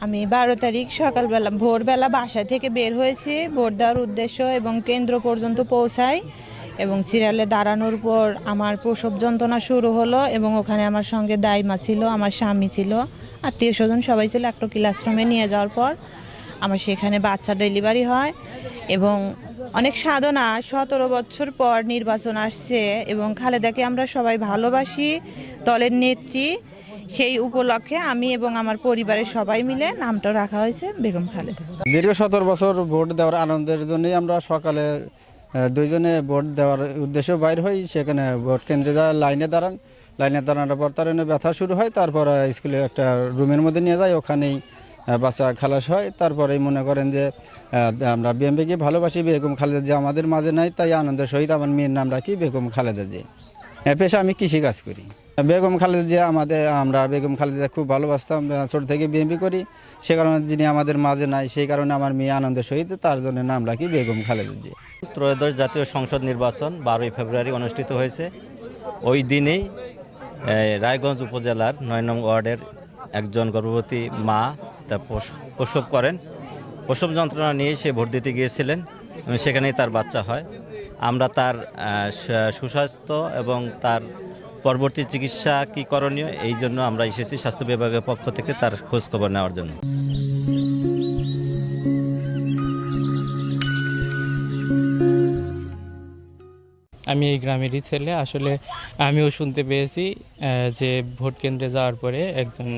আমি 12 তারিখ সকালবেলা ভোরবেলা বাসা থেকে বের হয়েছি ভোট দেওয়ার উদ্দেশ্য এবং কেন্দ্র পর্যন্ত পৌঁছাই এবং সিরিয়ালে দাঁড়ানোর পর আমার প্রসব যন্ত্রণা শুরু হলো এবং ওখানে আমার সঙ্গে দাইমা ছিল, আমার স্বামী ছিল, আত্মীয় স্বজন সবাই ছিল। একটা ক্লাসরুমে নিয়ে যাওয়ার পর আমার সেখানে বাচ্চা ডেলিভারি হয় এবং অনেক সাধনা 17 বছর পর নির্বাচন আসছে এবং খালেদাকে আমরা সবাই ভালোবাসি, দলের নেত্রী। সেই উপলক্ষে আমি এবং আমার পরিবারের সবাই মিলে নামটা রাখা হয়েছে বেগম খালেদা। দীর্ঘ 17 বছর ভোট দেওয়ার আনন্দের জন্যই আমরা সকালে দুইজনে ভোট দেওয়ার উদ্দেশ্যে বাইর হই। সেখানে ভোট কেন্দ্রে লাইনে দাঁড়ানোর পর তার ব্যথা শুরু হয়। তারপর স্কুলের একটা রুমের মধ্যে নিয়ে যায়, ওখানেই বাচ্চা খালাস হয়। তারপরেই মনে করেন যে আমরা বিএমপিকে ভালোবাসি, বেগম খালেদা যে আমাদের মাঝে নাই, তাই আনন্দের সহিত আমার মেয়ের নাম রাখি বেগম খালেদা জি। পেশা আমি কৃষিকাজ করি। বেগম খালেদা যে আমরা বেগম খালেদা খুব ভালোবাসতাম, ছোট থেকে বিএমপি করি। সে কারণে যিনি আমাদের মাঝে নাই, সেই কারণে আমার মেয়ে আনন্দের সহিত তার জন্য নাম রাখি বেগম খালেদা জি। ত্রয়োদশ জাতীয় সংসদ নির্বাচন 12ই ফেব্রুয়ারি অনুষ্ঠিত হয়েছে। ওই দিনেই রায়গঞ্জ উপজেলার 9 নং ওয়ার্ডের একজন গর্ভবতী মা তার প্রসব করেন। প্রসব যন্ত্রণা নিয়ে সে ভোট দিতে গিয়েছিলেন এবং সেখানেই তার বাচ্চা হয়। আমরা তার সুস্বাস্থ্য এবং তার পরবর্তী চিকিৎসা কী করণীয়, এই জন্য আমরা এসেছি স্বাস্থ্য বিভাগের পক্ষ থেকে তার খোঁজখবর নেওয়ার জন্য। আমি এই গ্রামেরই ছেলে। আসলে আমিও শুনতে পেয়েছি যে ভোট কেন্দ্রে যাওয়ার পরে একজন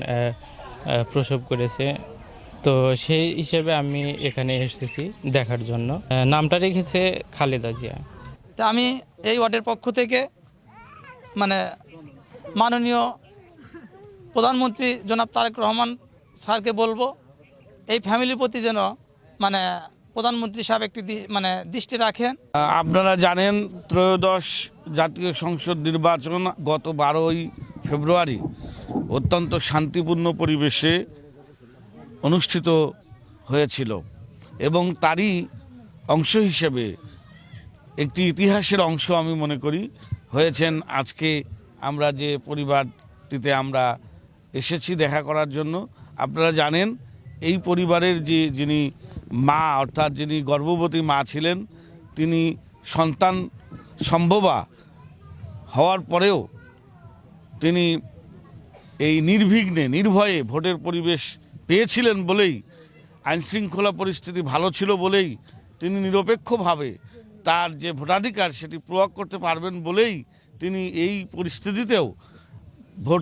প্রসব করেছে, তো সেই হিসেবে আমি এখানে এসেছি দেখার জন্য। নামটা রেখেছে খালেদা জিয়া। তা আমি এই ওয়ার্ডের পক্ষ থেকে মাননীয় প্রধানমন্ত্রী জনাব তারেক রহমান স্যারকে বলবো এই ফ্যামিলির প্রতি যেন প্রধানমন্ত্রী সাহেব একটি দৃষ্টি রাখেন। আপনারা জানেন ত্রয়োদশ জাতীয় সংসদ নির্বাচন গত 12ই ফেব্রুয়ারি অত্যন্ত শান্তিপূর্ণ পরিবেশে অনুষ্ঠিত হয়েছিল এবং তারই অংশ হিসেবে একটি ইতিহাসের অংশ আমি মনে করি হয়েছেন আজকে আমরা যে পরিবারটিতে আমরা এসেছি দেখা করার জন্য। আপনারা জানেন এই পরিবারের যিনি মা অর্থাৎ যিনি গর্ভবতী মা ছিলেন, তিনি সন্তান সম্ভবা হওয়ার পরেও তিনি এই নির্ভয়ে ভোটের পরিবেশ পেয়েছিলেন বলেই, আইনশৃঙ্খলা পরিস্থিতি ভালো ছিল বলেই তিনি নিরপেক্ষভাবে তার যে ভোটাধিকার সেটি প্রয়োগ করতে পারবেন বলেই তিনি এই পরিস্থিতিতেও ভোট